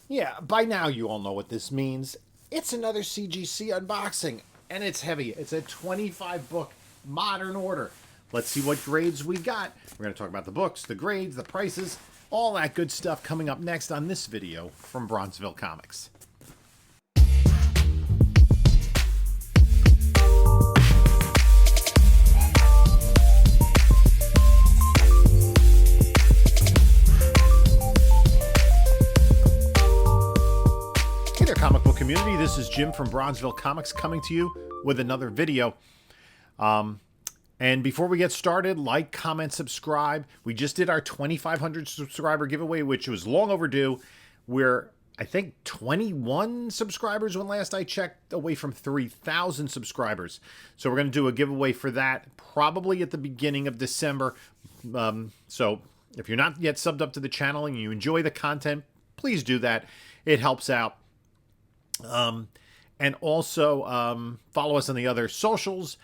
Yeah, by now you all know what this means. It's another CGC unboxing, and it's heavy. It's a 25 book modern order. Let's see what grades we got. We're going to talk about the books, the grades, the prices, all that good stuff coming up next on this video from Bronzeville Comics. Hey there, comic book community. This is Jim from Bronzeville Comics coming to you with another video. And before we get started, like, comment, subscribe. We just did our 2,500 subscriber giveaway, which was long overdue. We're, I think, 21 subscribers when last I checked, away from 3,000 subscribers. So we're going to do a giveaway for that probably at the beginning of December. So if you're not yet subbed up to the channel and you enjoy the content, please do that. It helps out. And also follow us on the other socials.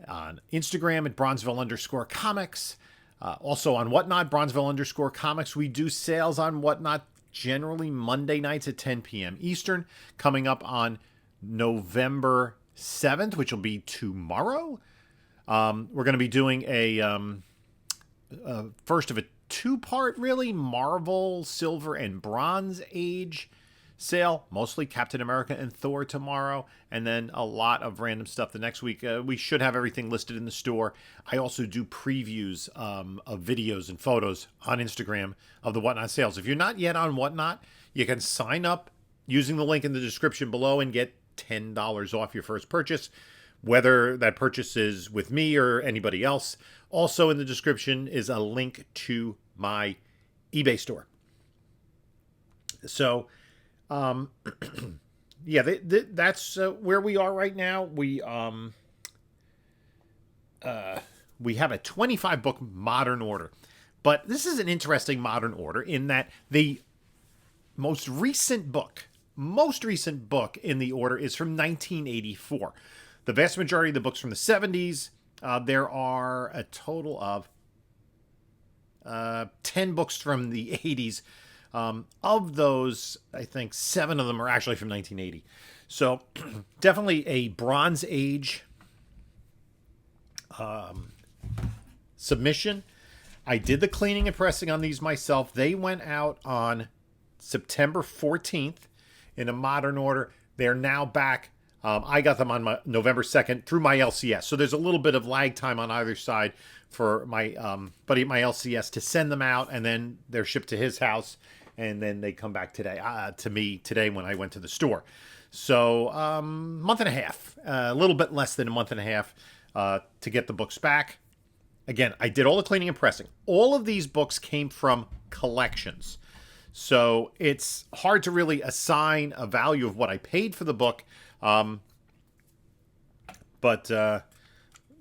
On Instagram at Bronzeville_comics. Also on Whatnot, Bronzeville_comics. We do sales on Whatnot generally Monday nights at 10 p.m. Eastern. Coming up on November 7th, which will be tomorrow. We're going to be doing a first of a two-part, really, Marvel, Silver, and Bronze Age sale, mostly Captain America and Thor tomorrow, and then a lot of random stuff the next week. We should have everything listed in the store. I also do previews of videos and photos on Instagram of the Whatnot sales. If you're not yet on Whatnot, you can sign up using the link in the description below and get $10 off your first purchase, whether that purchase is with me or anybody else. Also in the description is a link to my eBay store. So yeah, that's where we are right now. We have a 25 book modern order, but this is an interesting modern order in that the most recent book in the order is from 1984. The vast majority of the books from the 70s. There are a total of 10 books from the 80s. Of those, I think 7 of them are actually from 1980. So definitely a Bronze Age submission. I did the cleaning and pressing on these myself. They went out on September 14th in a modern order. They're now back. I got them on November 2nd through my LCS. So there's a little bit of lag time on either side for my buddy at my LCS to send them out, and then they're shipped to his house. And then they come back today to me today when I went to the store. So month and a half, a little bit less than a month and a half to get the books back. Again, I did all the cleaning and pressing. All of these books came from collections. So it's hard to really assign a value of what I paid for the book. But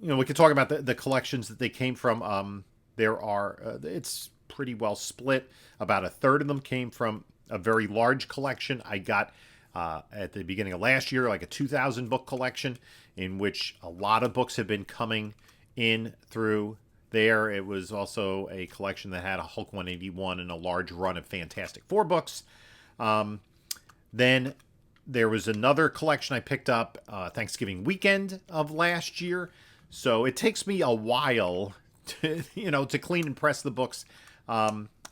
we could talk about the collections that they came from. There are, it's pretty well split. About a third of them came from a very large collection I got at the beginning of last year, like a 2,000 book collection, in which a lot of books have been coming in through there. It was also a collection that had a Hulk 181 and a large run of Fantastic Four books. Then there was another collection I picked up Thanksgiving weekend of last year. So it takes me a while to, to clean and press the books.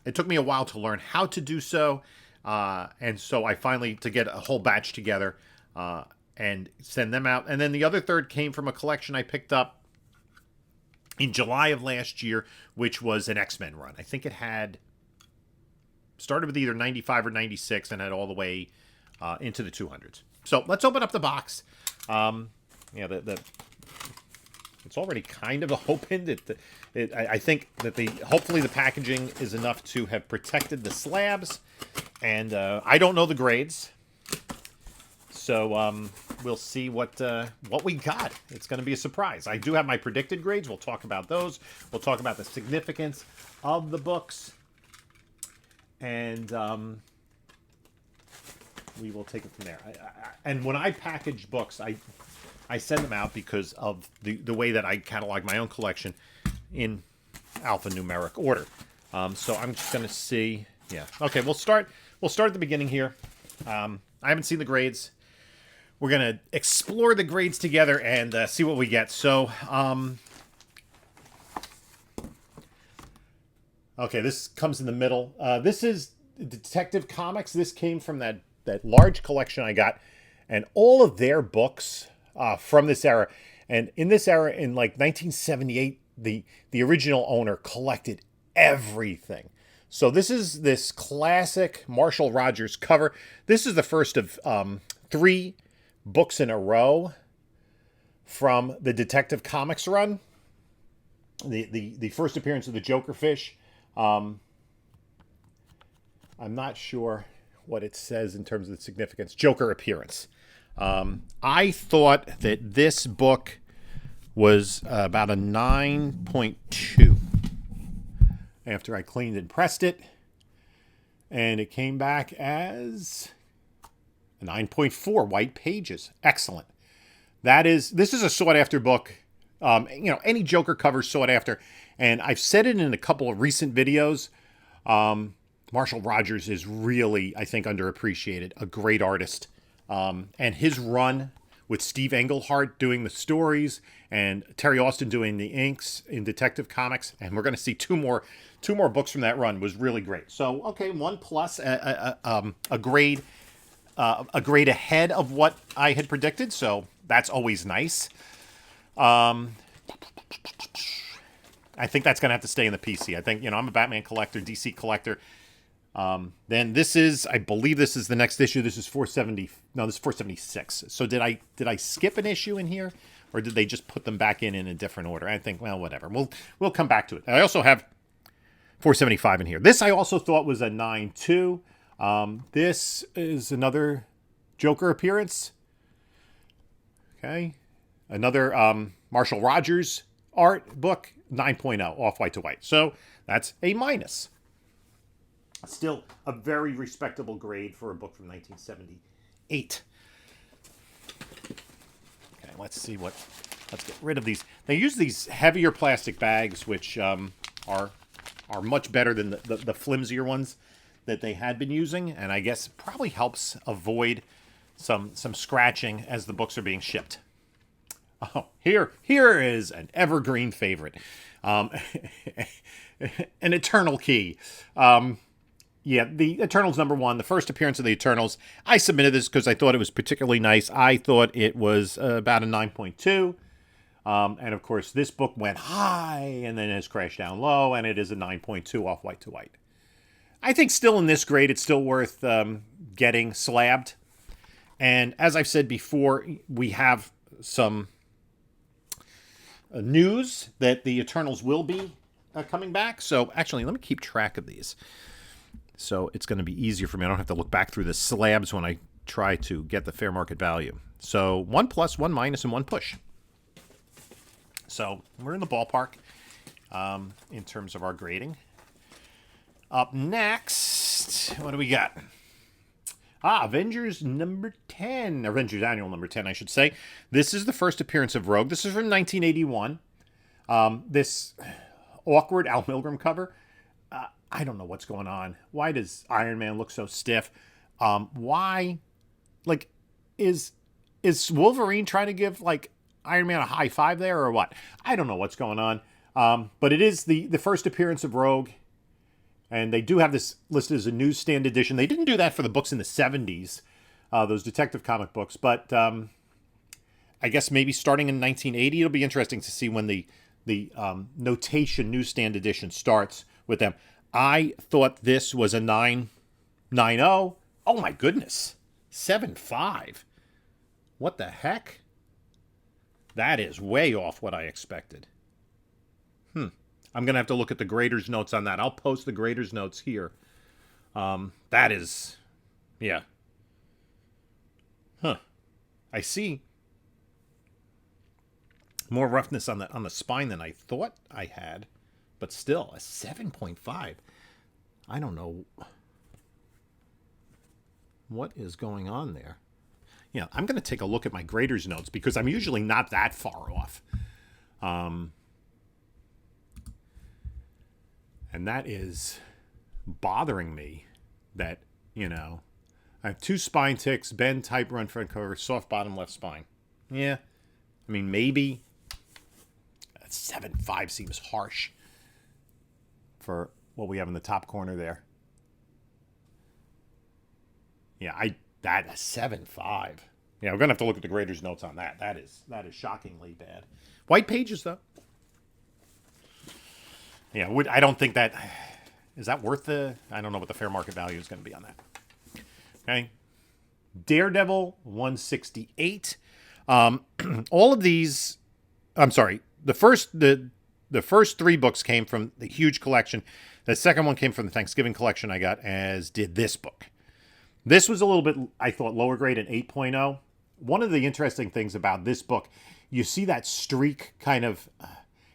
It took me a while to learn how to do so. And so I finally, to get a whole batch together and send them out. And then the other third came from a collection I picked up in July of last year, which was an X-Men run. I think it had started with either 95 or 96 and had all the way into the 200s. So let's open up the box. It's already kind of opened. I think that hopefully the packaging is enough to have protected the slabs, and I don't know the grades, so we'll see what we got. It's going to be a surprise. I do have my predicted grades. We'll talk about those. We'll talk about the significance of the books, and we will take it from there. And when I package books, I send them out because of the way that I catalog my own collection in alphanumeric order. So I'm just going to see. Yeah. Okay, we'll start we'll start at the beginning here. I haven't seen the grades. We're going to explore the grades together and see what we get. So, okay, this comes in the middle. This is Detective Comics. This came from that large collection I got. And all of their books from this era. And in this era, in like 1978, the original owner collected everything. So this is this classic Marshall Rogers cover. This is the first of 3 books in a row from the Detective Comics run. The first appearance of the Jokerfish. I'm not sure what it says in terms of the significance. Joker appearance. I thought that this book was about a 9.2 after I cleaned and pressed it, and it came back as a 9.4 white pages. Excellent. This is a sought after book. Any Joker cover sought after, and I've said it in a couple of recent videos. Marshall Rogers is really, I think, underappreciated. A great artist. And his run with Steve Englehart doing the stories and Terry Austin doing the inks in Detective Comics, and we're going to see two more books from that run, was really great. So, okay, 1+, a grade ahead of what I had predicted. So that's always nice. I think that's going to have to stay in the PC. I think, I'm a Batman collector, DC collector. Then this is, I believe this is the next issue. This is 470. No, this is 476. So did I skip an issue in here, or did they just put them back in a different order? I think, well, whatever. We'll come back to it. I also have 475 in here. This I also thought was a 9.2. This is another Joker appearance. Okay. Another Marshall Rogers art book, 9.0, off white to white. So that's a minus. Still a very respectable grade for a book from 1978. Okay, let's get rid of these. They use these heavier plastic bags, which are much better than the flimsier ones that they had been using, and I guess probably helps avoid some scratching as the books are being shipped. Oh, here is an evergreen favorite, an Eternal Key. Yeah, the Eternals #1, the first appearance of the Eternals. I submitted this because I thought it was particularly nice. I thought it was about a 9.2. And of course, this book went high and then has crashed down low, and it is a 9.2 off white to white. I think still in this grade, it's still worth getting slabbed. And as I've said before, we have some news that the Eternals will be coming back. So actually, let me keep track of these. So it's going to be easier for me. I don't have to look back through the slabs when I try to get the fair market value. So 1+, 1-, and 1 push. So we're in the ballpark in terms of our grading. Up next, what do we got? Avengers #10. Avengers Annual #10, I should say. This is the first appearance of Rogue. This is from 1981. This awkward Al Milgrom cover. I don't know what's going on. Why does Iron Man look so stiff? Why? Like, is Wolverine trying to give, like, Iron Man a high five there or what? I don't know what's going on. But it is the first appearance of Rogue. And they do have this listed as a newsstand edition. They didn't do that for the books in the 70s, those detective comic books. But I guess maybe starting in 1980, it'll be interesting to see when the notation newsstand edition starts with them. I thought this was a 9.90. Oh my goodness. 7.5. What the heck? That is way off what I expected. I'm going to have to look at the grader's notes on that. I'll post the grader's notes here. That is, yeah. I see more roughness on the spine than I thought I had. But still, a 7.5. I don't know what is going on there. Yeah, I'm going to take a look at my grader's notes because I'm usually not that far off. And that is bothering me that You know, I have 2 spine ticks, bend, type, run, front cover, soft bottom, left spine. Yeah, I mean, maybe 7.5 seems harsh for what we have in the top corner there. Yeah, that a 7.5. Yeah, we're gonna have to look at the grader's notes on that. That is shockingly bad. White pages though. Yeah, I don't think that is that worth the. I don't know what the fair market value is going to be on that. Okay, Daredevil 168. All of these. I'm sorry. The first 3 books came from the huge collection. The second one came from the Thanksgiving collection I got, as did this book. This was a little bit, I thought, lower grade at 8.0. One of the interesting things about this book, you see that streak kind of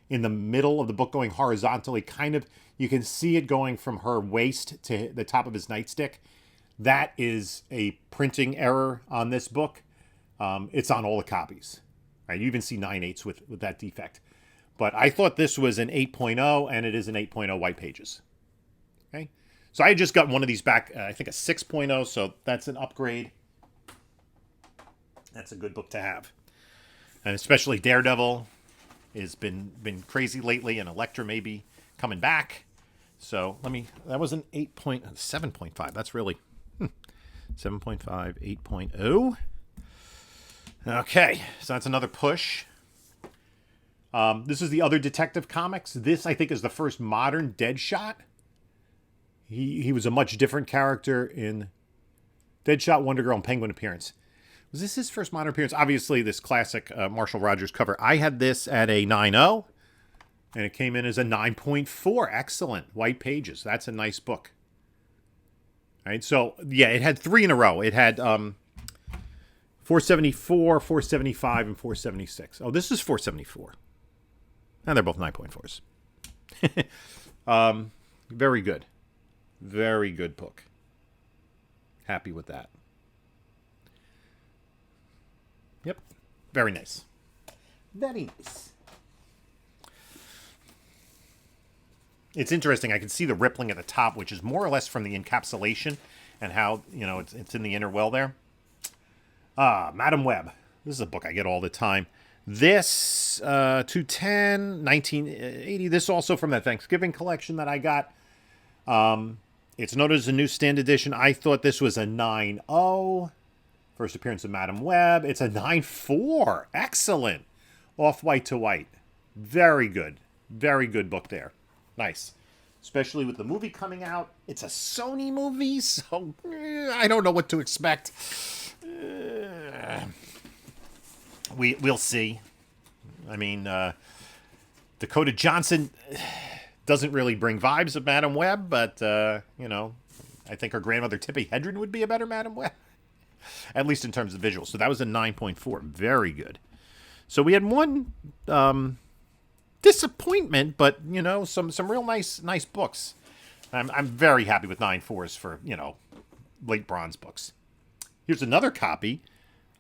in the middle of the book going horizontally, kind of, you can see it going from her waist to the top of his nightstick. That is a printing error on this book. It's on all the copies. Right? You even see 9/8 with that defect. But I thought this was an 8.0, and it is an 8.0 white pages. Okay, so I just got one of these back, I think a 6.0, so that's an upgrade. That's a good book to have. And especially Daredevil has been crazy lately, and Elektra may be coming back. So that was an 7.5. That's really 7.5, 8.0. Okay, so that's another push. This is the other Detective Comics. This, I think, is the first modern Deadshot. He was a much different character in Deadshot, Wonder Girl, and Penguin appearance. Was this his first modern appearance? Obviously, this classic Marshall Rogers cover. I had this at a 9.0, and it came in as a 9.4. Excellent. White pages. That's a nice book. All right, so, yeah, it had 3 in a row. It had 474, 475, and 476. Oh, this is 474. And they're both 9.4s. Very good. Very good book. Happy with that. Yep. Very nice. Very nice. It's interesting. I can see the rippling at the top, which is more or less from the encapsulation and how, it's in the inner well there. Madam Web. This is a book I get all the time. This, 210, 1980. This also from that Thanksgiving collection that I got. It's noted as a newsstand edition. I thought this was a 9.0. First appearance of Madam Web. It's a 9.4. Excellent. Off-white to white. Very good. Very good book there. Nice. Especially with the movie coming out. It's a Sony movie, so I don't know what to expect. We'll see. I mean, Dakota Johnson doesn't really bring vibes of Madam Web, but, I think her grandmother Tippi Hedren would be a better Madam Web. At least in terms of visuals. So that was a 9.4. Very good. So we had one disappointment, but, some real nice books. I'm very happy with 9.4s for, late bronze books. Here's another copy.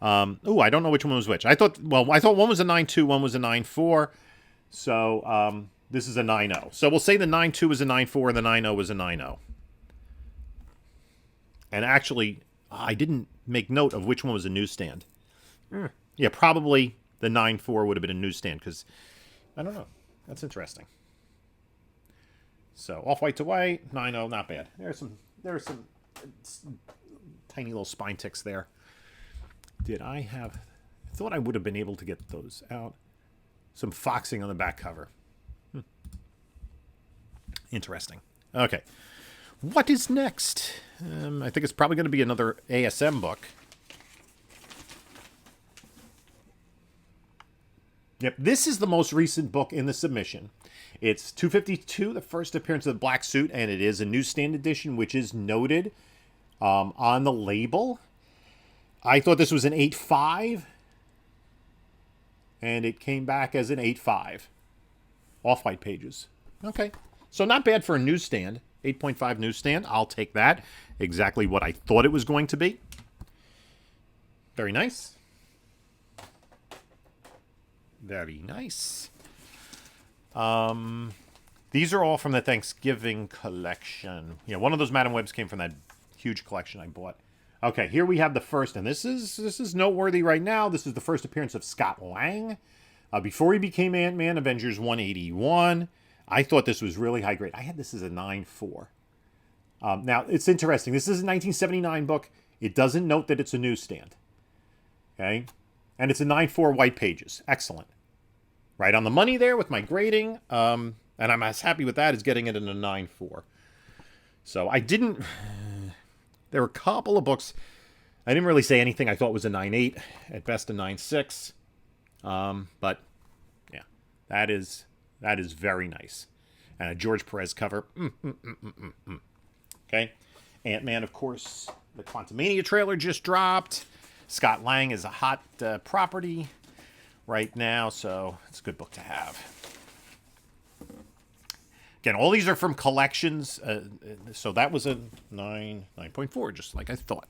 I don't know which one was which. I thought one was a 9.2, one was a 9.4. So this is a 9.0. So we'll say the 9.2 was a 9.4 and the 9.0 was a 9.0. And actually, I didn't make note of which one was a newsstand. Yeah, probably the 9.4 would have been a newsstand because, I don't know. That's interesting. So off-white to white, 9.0, not bad. There are some tiny little spine ticks there. I thought I would have been able to get those out. Some foxing on the back cover. Interesting. Okay. What is next? I think it's probably going to be another ASM book. Yep, this is the most recent book in the submission. It's 252, the first appearance of the Black Suit, and it is a newsstand edition, which is noted on the label. I thought this was an 8.5, and it came back as an 8.5. Off-white pages. Okay, so not bad for a newsstand. 8.5 newsstand, I'll take that. Exactly what I thought it was going to be. Very nice. Very nice. These are all from the Thanksgiving collection. One of those Madam Webs came from that huge collection I bought. Okay, here we have the first, and this is noteworthy right now. This is the first appearance of Scott Lang. Before he became Ant-Man, Avengers 181. I thought this was really high grade. I had this as a 9.4. Now, it's interesting. This is a 1979 book. It doesn't note that it's a newsstand. Okay? And it's a 9.4 white pages. Excellent. Right on the money there with my grading. And I'm as happy with that as getting it in a 9.4. So I didn't... There were a couple of books. I didn't really say anything I thought was a 9.8. At best a 9.6. But, yeah. That is very nice. And a George Perez cover. Okay. Ant-Man, of course. The Quantumania trailer just dropped. Scott Lang is a hot property right now, so it's a good book to have. Again, all these are from collections, so that was a 9.4, just like I thought.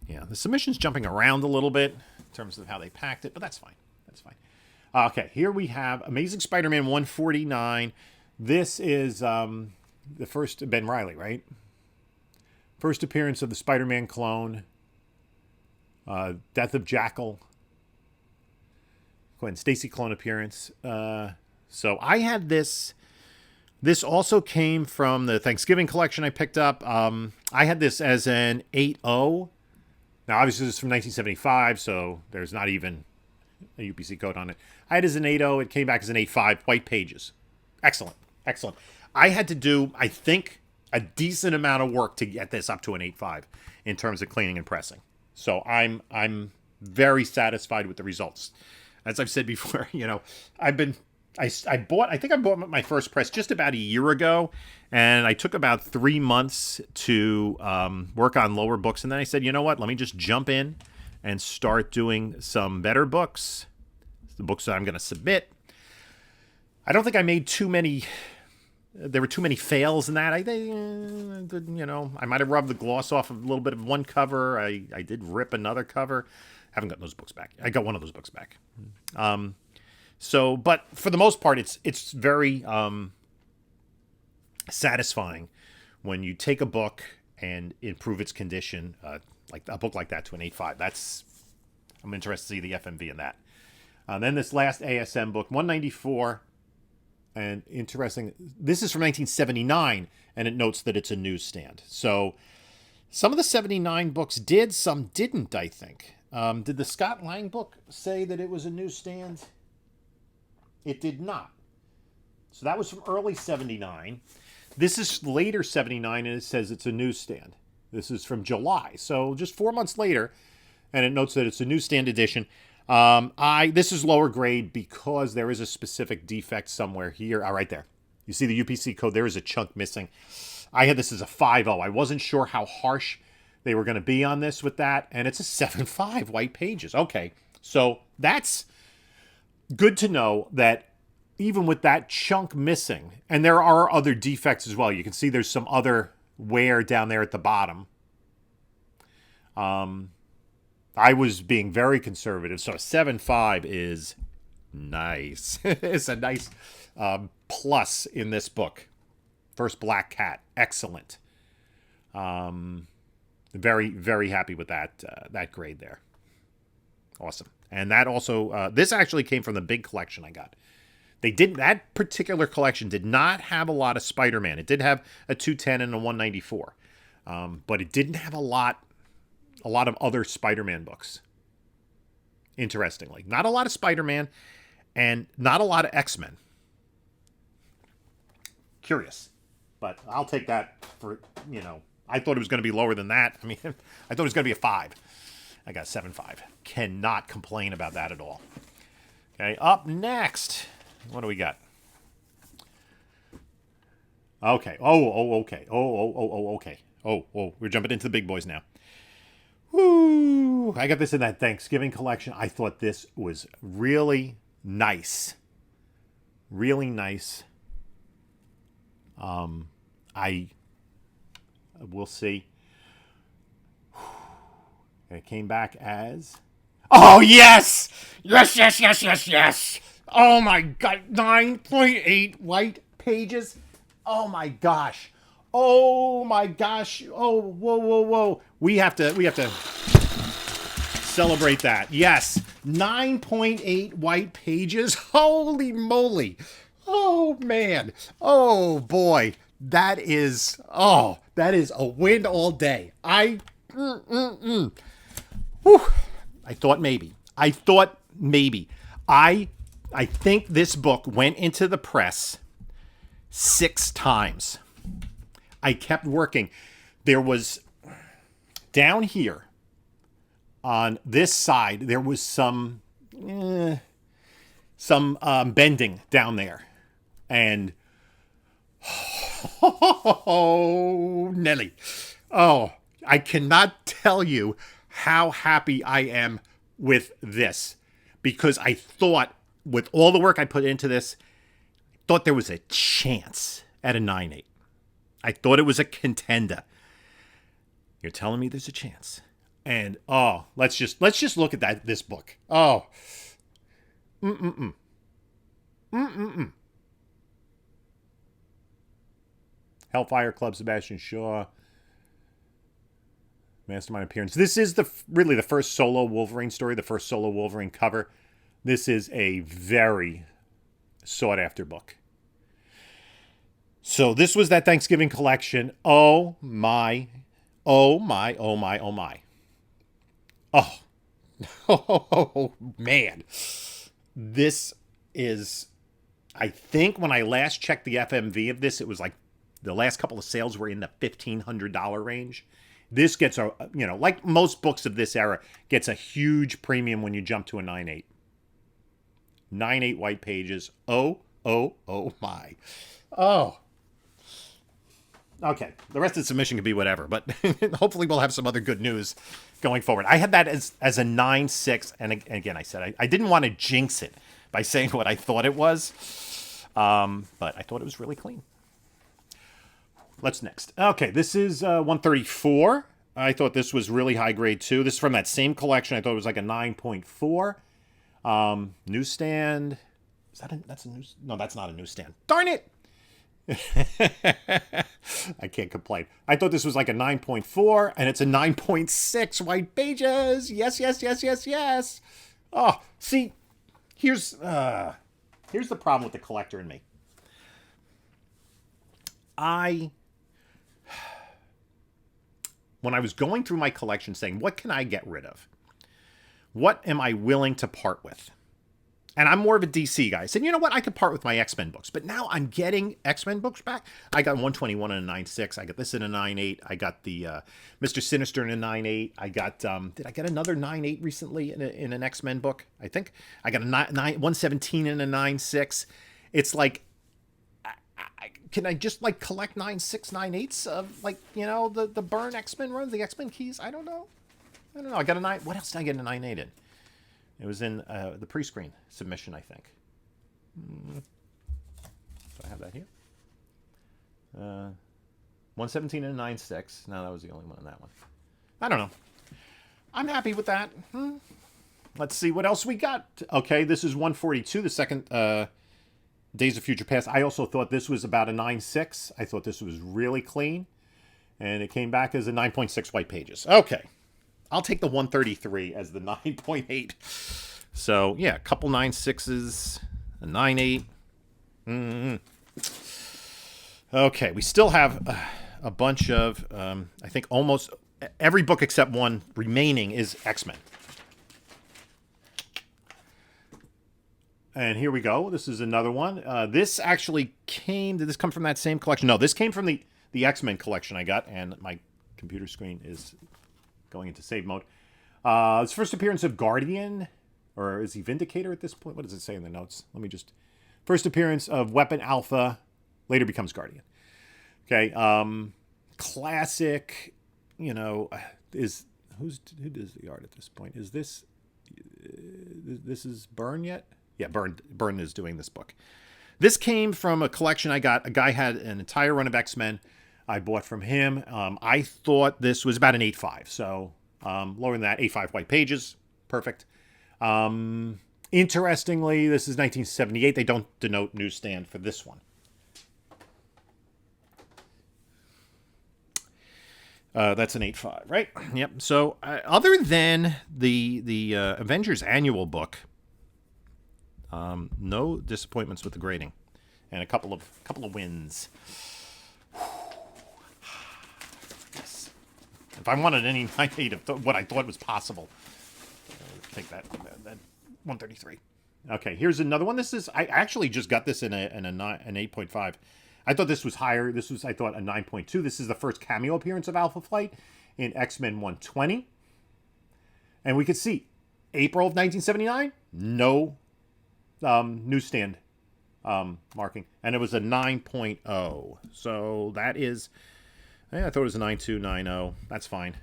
Yeah, the submission's jumping around a little bit in terms of how they packed it, but that's fine. That's fine. Okay, here we have Amazing Spider-Man 149. This is the first Ben Reilly, right? First appearance of the Spider-Man clone. Death of Jackal. Gwen Stacy clone appearance. So I had this. This also came from the Thanksgiving collection I picked up. I had this as an 8.0. Now, obviously, this is from 1975, so there's not even a UPC code on it. I had it as an 8.0. It came back as an 8.5. White pages. Excellent. Excellent. I had to do, I think, a decent amount of work to get this up to an 8.5 in terms of cleaning and pressing. So I'm very satisfied with the results. As I've said before, you know, I think I bought my first press just about a year ago, and I took about 3 months to work on lower books, and then I said, you know what, let me just jump in and start doing some better books, the books that I'm going to submit. I don't think I made too many. There were too many fails in that. You know, I might have rubbed the gloss off of a little bit of one cover. I did rip another cover. Haven't gotten those books back. I got one of those books back. So, but for the most part, it's very satisfying when you take a book and improve its condition, like a book like that, to an 8.5. I'm interested to see the FMV in that. Then this last ASM book, 194. And interesting, this is from 1979, and it notes that it's a newsstand. So some of the 79 books did, some didn't, I think. Did the Scott Lang book say that it was a newsstand? It did not. So that was from early 79. This is later 79, and it says it's a newsstand. This is from July. So just 4 months later, and it notes that it's a newsstand edition. This is lower grade because there is a specific defect somewhere here. Right there. You see the UPC code. There is a chunk missing. I had this as a 5.0. I wasn't sure how harsh they were going to be on this with that. And it's a 7.5 white pages. Okay. So that's good to know that even with that chunk missing, and there are other defects as well. You can see there's some other wear down there at the bottom. I was being very conservative, so a 7.5 is nice. It's a nice plus in this book. First Black Cat, excellent. Very, very happy with that grade there. Awesome. And that also, this actually came from the big collection I got. That particular collection did not have a lot of Spider-Man. It did have a 210 and a 194, but it didn't have a lot of other Spider-Man books. Interestingly. Not a lot of Spider-Man and not a lot of X-Men. Curious. But I'll take that for, I thought it was going to be lower than that. I mean, I thought it was going to be a 5. I got 7.5. Cannot complain about that at all. Okay, up next. What do we got? Okay. Okay. Okay. We're jumping into the big boys now. Woo! I got this in that Thanksgiving collection. I thought this was really nice. Really nice. We'll see. And it came back as... Oh, yes! Yes! Oh, my God. 9.8 white pages. Oh, my gosh. Oh my gosh. Oh, whoa, whoa, whoa. We have to celebrate that. Yes. 9.8 white pages. Holy moly. Oh man. Oh boy. That is a win all day. Whew, I thought maybe. I think this book went into the press 6 times. I kept working. There was down here on this side, there was some bending down there, and oh Nelly, oh, I cannot tell you how happy I am with this, because I thought with all the work I put into this, thought there was a chance at a 9.8. I thought it was a contender. You're telling me there's a chance. And oh, let's just look at this book. Oh. Hellfire Club, Sebastian Shaw. Mastermind appearance. This is really the first solo Wolverine story, the first solo Wolverine cover. This is a very sought after book. So this was that Thanksgiving collection. Oh my. Oh my, oh my, oh my. Oh. Oh man. This is, I think when I last checked the FMV of this, it was like the last couple of sales were in the $1,500 range. This gets a, like most books of this era, gets a huge premium when you jump to a 9.8. 9.8 white pages. Oh my. Oh. Okay, the rest of the submission could be whatever, but hopefully we'll have some other good news going forward. I had that as a 9.6, and again, I said I didn't want to jinx it by saying what I thought it was, but I thought it was really clean. Let's next. Okay, this is 134. I thought this was really high grade too. This is from that same collection. I thought it was like a 9.4. Newsstand. Is that that's a news? No, that's not a newsstand. Darn it! I can't complain. I thought this was like a 9.4, and it's a 9.6 white pages. Yes. Oh, see, here's the problem with the collector and me. When I was going through my collection saying, what can I get rid of? What am I willing to part with? And I'm more of a DC guy. I said, you know what? I could part with my X-Men books. But now I'm getting X-Men books back. I got 121 in a 9.6. I got this in a 9.8. I got the Mr. Sinister in a 9.8. I got, did I get another 9.8 recently in an X-Men book? I think. I got a 117 in a 9.6. It's like, can I just like collect 9.6, 9.8s of like, the Byrne X-Men runs, the X-Men keys? I don't know. I got a 9. What else did I get a 9.8 in? It was in the pre-screen submission, I think. Do I have that here? 117 and a 9.6. No, that was the only one on that one. I don't know. I'm happy with that. Let's see what else we got. Okay, this is 142, the second Days of Future Past. I also thought this was about a 9.6. I thought this was really clean. And it came back as a 9.6 white pages. Okay. I'll take the 133 as the 9.8. So, yeah, a couple 9.6s, a 9.8. Okay, we still have a bunch of, I think almost every book except one remaining is X-Men. And here we go. This is another one. This actually did this come from that same collection? No, this came from the X-Men collection I got, and my computer screen is going into save mode. It's first appearance of Guardian, or is he Vindicator at this point? What does it say in the notes? Let me just... First appearance of Weapon Alpha, later becomes Guardian. Okay, classic, who does the art at this point? Is this is Byrne yet? Yeah, Byrne is doing this book. This came from a collection I got. A guy had an entire run of X-Men. I bought from him. I thought this was about an 8.5. So lower than that, 8.5 white pages. Perfect. Interestingly, this is 1978. They don't denote newsstand for this one. That's an 8.5, right? Yep. So other than the Avengers Annual book, no disappointments with the grading, and a couple of wins. Yes. If I wanted any 9.8 of what I thought was possible, take that 133. Okay, here's another one. I actually just got this in an 8.5. I thought this was higher. This was, I thought, a 9.2. This is the first cameo appearance of Alpha Flight in X-Men 120. And we could see April of 1979, no newsstand marking. And it was a 9.0. So that is, I thought it was a 9.290. That's fine.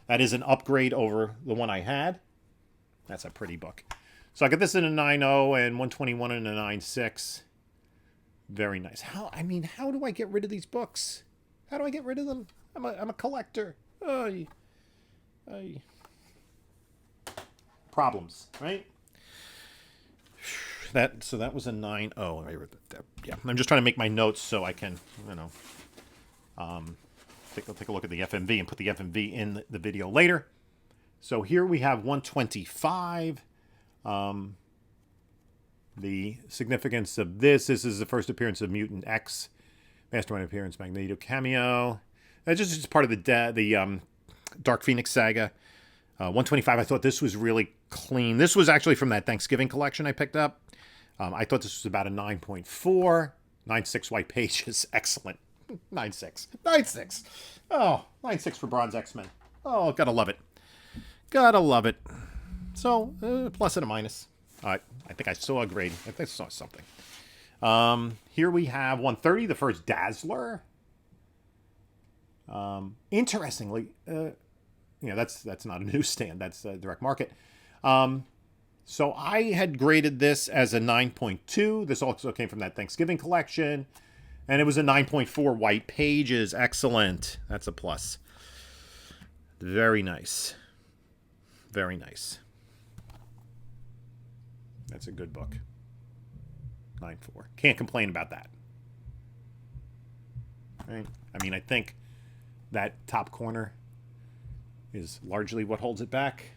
That is an upgrade over the one I had. That's a pretty book. So I got this in a 9.0 and 121 in a 9.6. Very nice. How do I get rid of these books? How do I get rid of them? I'm a collector. Problems, right? So that was a 9.0. I wrote that. Yeah, I'm just trying to make my notes so I can, take a look at the FMV and put the FMV in the video later. So here we have 125. The significance of this is the first appearance of Mutant X, Mastermind appearance, Magneto cameo. That's just part of the Dark Phoenix Saga. 125, I thought this was really clean. This was actually from that Thanksgiving collection I picked up. I thought this was about a 9.4. 9.6 white pages. Excellent. 9.6. 9.6. Oh, 9.6 for Bronze X-Men. Oh, gotta love it. Gotta love it. So, plus and a minus. I think I saw a grade. I think I saw something. Here we have 130, the first Dazzler. Interestingly, that's not a newsstand. That's a direct market. So I had graded this as a 9.2. This also came from that Thanksgiving collection. And it was a 9.4 white pages. Excellent. That's a plus. Very nice. Very nice. That's a good book. 9.4. Can't complain about that. Right? I think that top corner is largely what holds it back.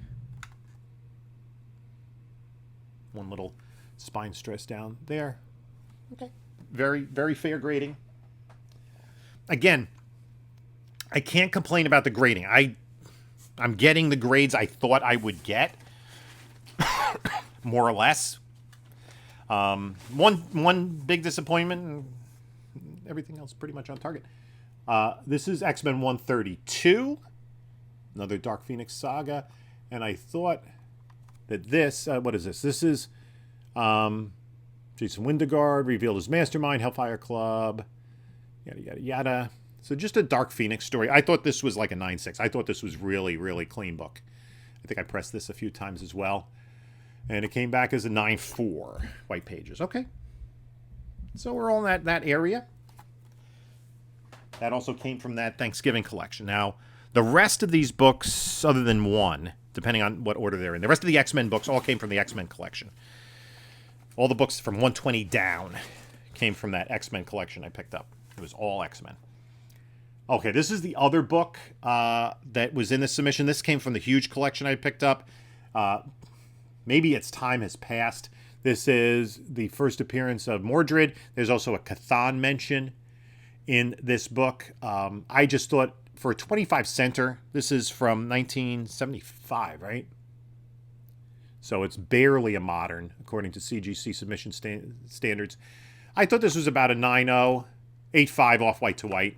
One little spine stress down there. Okay. Very, very fair grading. Again, I can't complain about the grading. I'm getting the grades I thought I would get. More or less. One big disappointment, and everything else pretty much on target. This is X-Men 132, another Dark Phoenix Saga, and I thought that this, what is this? This is Jason Windegaard revealed his mastermind, Hellfire Club, yada, yada, yada. So just a Dark Phoenix story. I thought this was like a 9.6. I thought this was really, really clean book. I think I pressed this a few times as well. And it came back as a 9.4 white pages. Okay. So we're all in that area. That also came from that Thanksgiving collection. Now, the rest of these books, other than one, depending on what order they're in, the rest of the X-Men books all came from the X-Men collection. All the books from 120 down came from that X-Men collection I picked up. It was all X-Men. Okay, this is the other book that was in the submission. This came from the huge collection I picked up. Maybe its time has passed. This is the first appearance of Mordred. There's also a Chthon mention in this book. I just thought for a 25 center, this is from 1975, right? So it's barely a modern, according to CGC submission standards. I thought this was about a 9.0, 8.5 off white to white.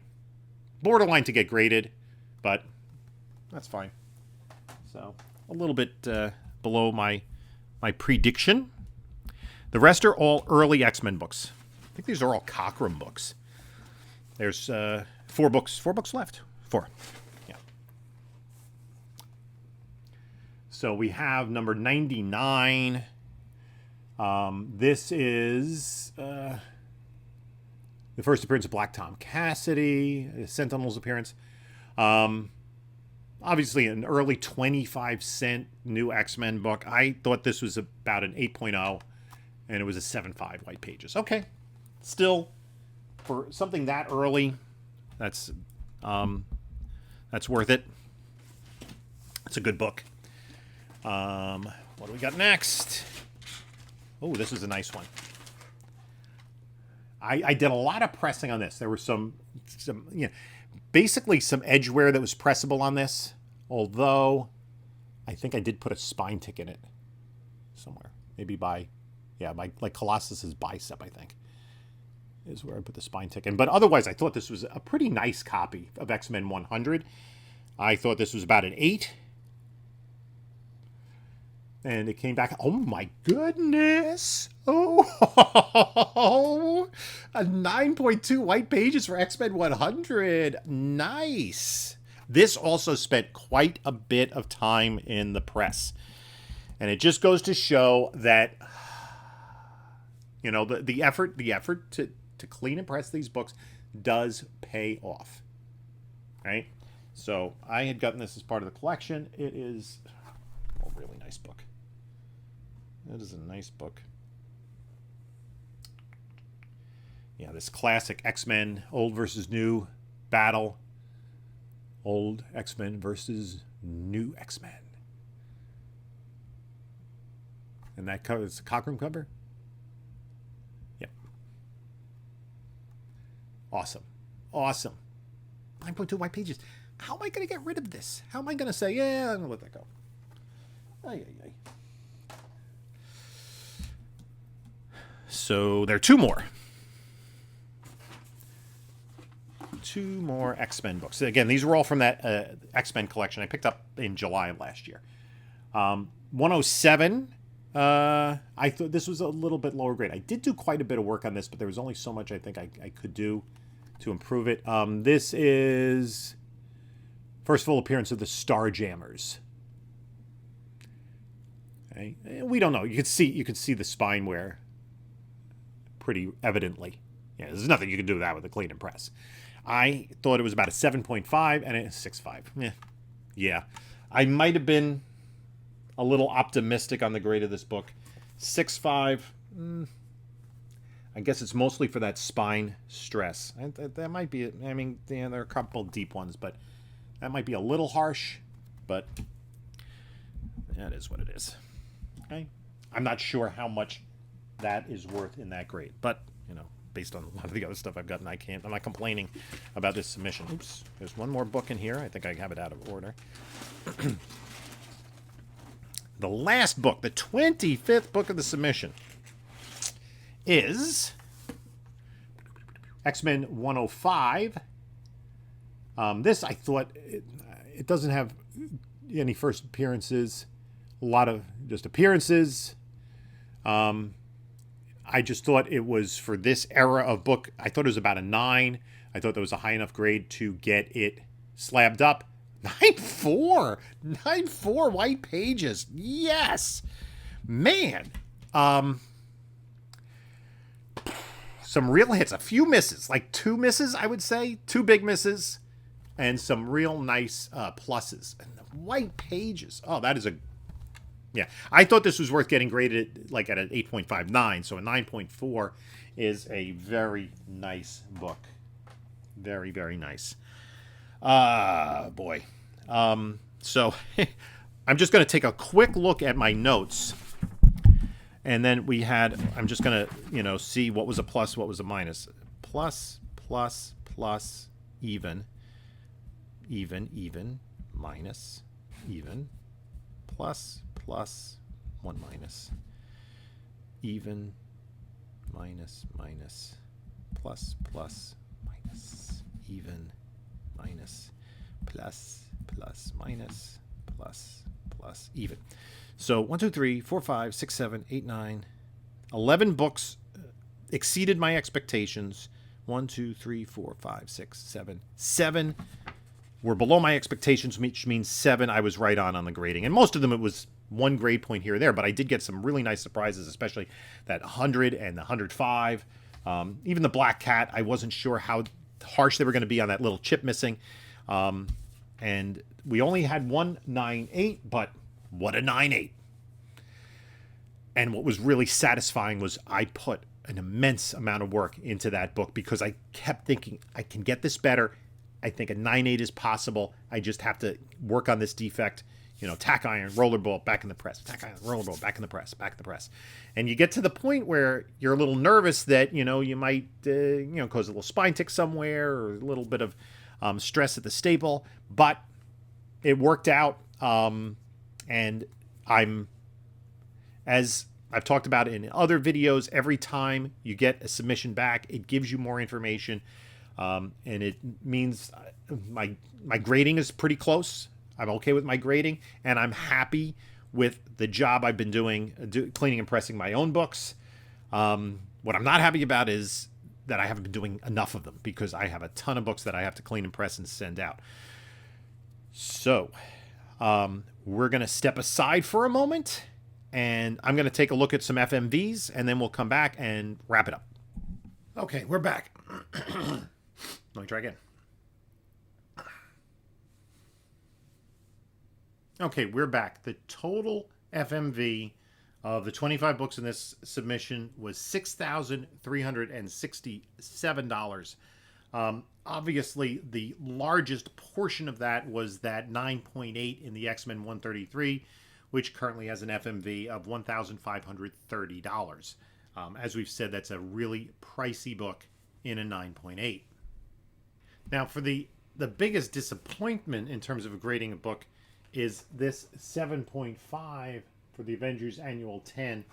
Borderline to get graded, but that's fine. So a little bit below my prediction. The rest are all early X-Men books. I think these are all Cockrum books. There's 4 books left. 4. Yeah. So we have number 99. This is the first appearance of Black Tom Cassidy, Sentinel's appearance. Obviously, an early 25-cent new X-Men book. I thought this was about an 8.0, and it was a 7.5 white pages. Okay. Still, for something that early, that's That's worth it. It's a good book. What do we got next? Oh, this is a nice one. I did a lot of pressing on this. There were some basically some edgeware that was pressable on this. Although, I think I did put a spine tick in it somewhere. Maybe by like Colossus's bicep, I think, is where I put the spine tick in. But otherwise, I thought this was a pretty nice copy of X-Men 100. I thought this was about an 8. And it came back. Oh, my goodness. Oh, a 9.2 white pages for X-Men 100. Nice. This also spent quite a bit of time in the press. And it just goes to show that, you know, the effort to clean and press these books does pay off. Right? So I had gotten this as part of the collection. It is a really nice book. That is a nice book. Yeah, this classic X-Men, old versus new battle. Old X-Men versus new X-Men. And that cover is the Cockroom cover? Yep. Awesome. Awesome. 9.2 white pages. How am I going to get rid of this? How am I going to say, yeah, I'm going to let that go? Ay. So there are 2 more. 2 more X-Men books. Again, these were all from that X-Men collection I picked up in July of last year. 107. I thought this was a little bit lower grade. I did do quite a bit of work on this, but there was only so much I think I could do to improve it. This is first full appearance of the Starjammers. Okay. We don't know. You could see the spine wear pretty evidently. Yeah, there's nothing you can do with that with a clean and press. I thought it was about a 7.5 and it's 6.5. Yeah. I might have been a little optimistic on the grade of this book. 6.5. I guess it's mostly for that spine stress. That might be, I mean, there are a couple deep ones, but that might be a little harsh, but that is what it is. Okay. I'm not sure how much that is worth in that grade, but you know, based on a lot of the other stuff I've gotten, I'm not complaining about this submission. Oops, there's one more book in here. I think I have it out of order. The last book, the 25th book of the submission, is X-Men 105. This, I thought, it doesn't have any first appearances, a lot of just appearances. I just thought it was, for this era of book, I thought it was about a 9. I thought that was a high enough grade to get it slabbed up. 9.4! 9.4 white pages. Yes! Man. Some real hits. A few misses. Like 2 misses, I would say. 2 big misses. And some real nice pluses. And the white pages. Oh, that is a... Yeah, I thought this was worth getting graded like at an 8.59, so a 9.4 is a very nice book. Very, very nice. Boy. So I'm just going to take a quick look at my notes, and then I'm just going to, see what was a plus, what was a minus. Plus, plus, plus, even, minus, even, plus, plus, 1 minus, even, minus, minus, plus, plus, minus, even, minus, plus, plus, minus, plus, plus, even. So 1, 2, 3, 4, 5, 6, 7, 8, 9, 11 books exceeded my expectations. 1, 2, 3, 4, 5, 6, 7. 7 were below my expectations, which means 7 I was right on the grading. And most of them it was 1 grade point here or there, but I did get some really nice surprises, especially that 100 and the 105. Even the Black Cat, I wasn't sure how harsh they were going to be on that little chip missing. And we only had 198, but what a 9.8. And what was really satisfying was I put an immense amount of work into that book because I kept thinking I can get this better I think a 9.8 is possible. I just have to work on this defect. Tack iron, rollerball, back in the press. Tack iron, rollerball, back in the press, back in the press. And you get to the point where you're a little nervous that, you might, cause a little spine tick somewhere or a little bit of stress at the staple. But it worked out. And as I've talked about in other videos, every time you get a submission back, it gives you more information. And it means my grading is pretty close. I'm okay with my grading, and I'm happy with the job I've been doing, cleaning and pressing my own books. What I'm not happy about is that I haven't been doing enough of them, because I have a ton of books that I have to clean and press and send out. So we're going to step aside for a moment, and I'm going to take a look at some FMVs, and then we'll come back and wrap it up. Okay, we're back. Let me try again. Okay, we're back. The total FMV of the 25 books in this submission was $6,367. Obviously, the largest portion of that was that 9.8 in the X-Men 133, which currently has an FMV of $1,530. As we've said, that's a really pricey book in a 9.8. Now, for the biggest disappointment in terms of grading a book is this 7.5 for the Avengers Annual 10.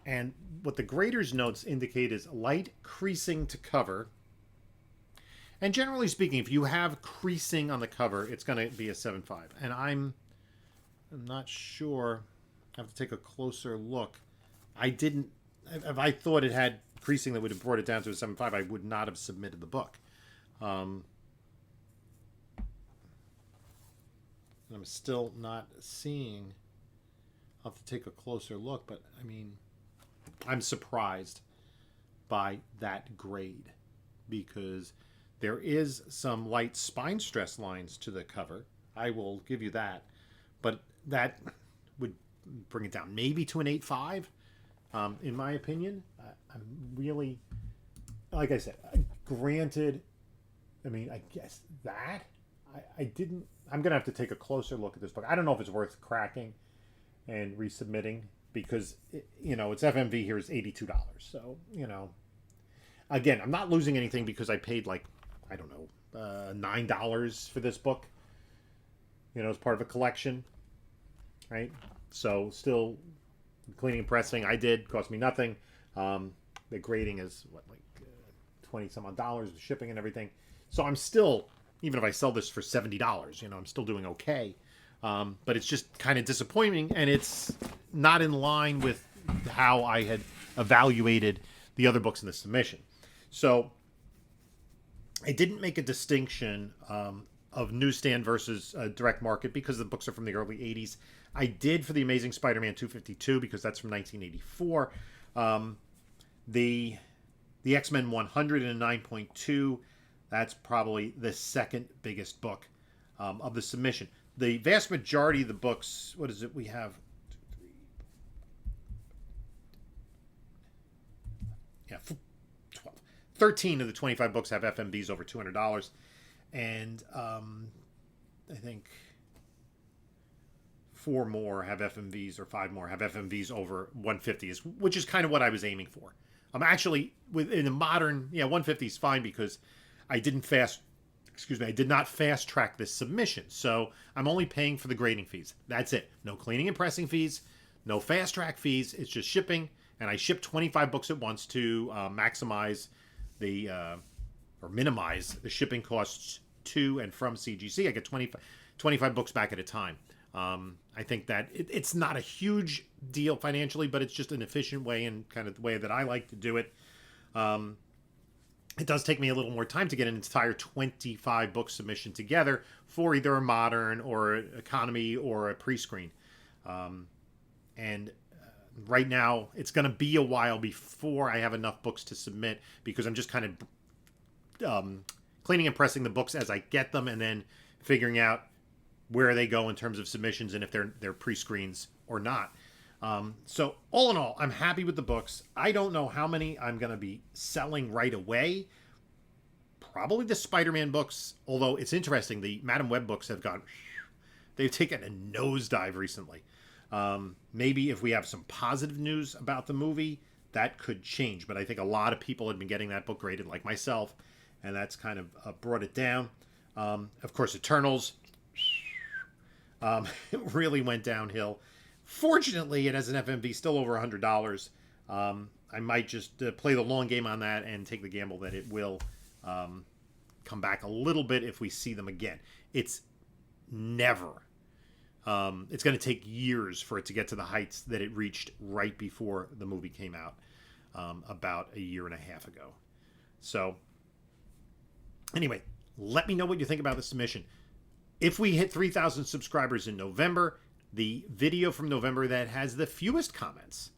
And what the grader's notes indicate is light creasing to cover. And generally speaking, if you have creasing on the cover, it's going to be a 7.5. And I'm not sure. I have to take a closer look. If I thought it had creasing that would have brought it down to a 7.5, I would not have submitted the book. I'm still not seeing. I'll have to take a closer look, but I mean, I'm surprised by that grade, because there is some light spine stress lines to the cover. I will give you that, but that would bring it down maybe to an 8.5, in my opinion. I'm really, like I said, granted, I mean, I guess that I didn't. I'm going to have to take a closer look at this book. I don't know if it's worth cracking and resubmitting, because, its FMV here is $82. So, again, I'm not losing anything because I paid $9 for this book, as part of a collection, right? So still cleaning and pressing, I did, cost me nothing. The grading is, 20 some odd dollars with shipping and everything. So I'm still, even if I sell this for $70, I'm still doing okay. But it's just kind of disappointing, and it's not in line with how I had evaluated the other books in the submission. So I didn't make a distinction of newsstand versus direct market, because the books are from the early 80s. I did for the Amazing Spider-Man 252, because that's from 1984. The X-Men 100 and a 9.2, that's probably the second biggest book of the submission. The vast majority of the books, what is it? We have 12. 13 of the 25 books have FMVs over $200. And I think 4 more have FMVs, or 5 more have FMVs over 150, which is kind of what I was aiming for. I'm actually, in the modern, 150 is fine, because I did not fast track this submission. So I'm only paying for the grading fees. That's it. No cleaning and pressing fees, no fast track fees. It's just shipping. And I ship 25 books at once to maximize or minimize the shipping costs to and from CGC. I get 25 books back at a time. I think that it's not a huge deal financially, but it's just an efficient way, and kind of the way that I like to do it. It does take me a little more time to get an entire 25 book submission together for either a modern or economy or a pre-screen. And right now, it's going to be a while before I have enough books to submit, because I'm just kind of cleaning and pressing the books as I get them, and then figuring out where they go in terms of submissions, and if they're pre-screens or not. So all in all, I'm happy with the books. I don't know how many I'm going to be selling right away. probably the Spider-Man books, although it's interesting, the Madam Web books have gone, they've taken a nosedive recently. Maybe if we have some positive news about the movie, that could change. But I think a lot of people had been getting that book graded, like myself, and that's kind of brought it down. Of course, Eternals, it really went downhill. Fortunately, it has an FMV still over $100. I might just play the long game on that and take the gamble that it will come back a little bit if we see them again. It's never. It's going to take years for it to get to the heights that it reached right before the movie came out, about a year and a half ago. So, anyway, let me know what you think about the submission. If we hit 3,000 subscribers in November, the video from November that has the fewest comments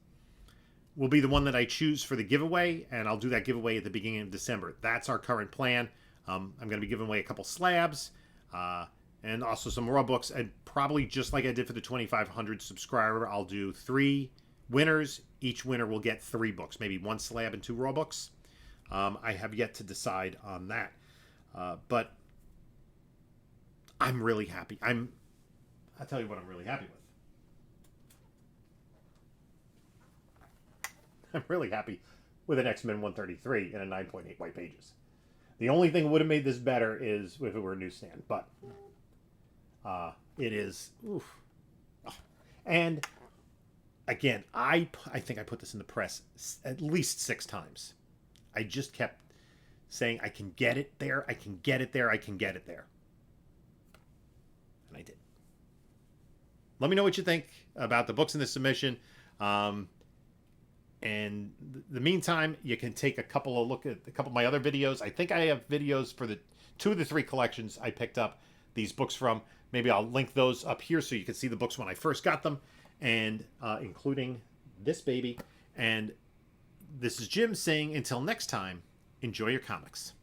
will be the one that I choose for the giveaway, and I'll do that giveaway at the beginning of December. That's our current plan. I'm going to be giving away a couple slabs and also some raw books, and probably just like I did for the 2,500 subscriber, I'll do 3 winners. Each winner will get 3 books, maybe 1 slab and 2 raw books. I have yet to decide on that, but I'm really happy. I'll tell you what I'm really happy with. I'm really happy with an X-Men 133 and a 9.8 white pages. The only thing that would have made this better is if it were a newsstand, but it is. Oof. And again, I think I put this in the press at least 6 times. I just kept saying, I can get it there, I can get it there, I can get it there. And I did. Let me know what you think about the books in the submission. And in the meantime, you can take a look at a couple of my other videos. I think I have videos for the 2 of the 3 collections I picked up these books from. Maybe I'll link those up here so you can see the books when I first got them, and including this baby. And this is Jim saying, until next time, enjoy your comics.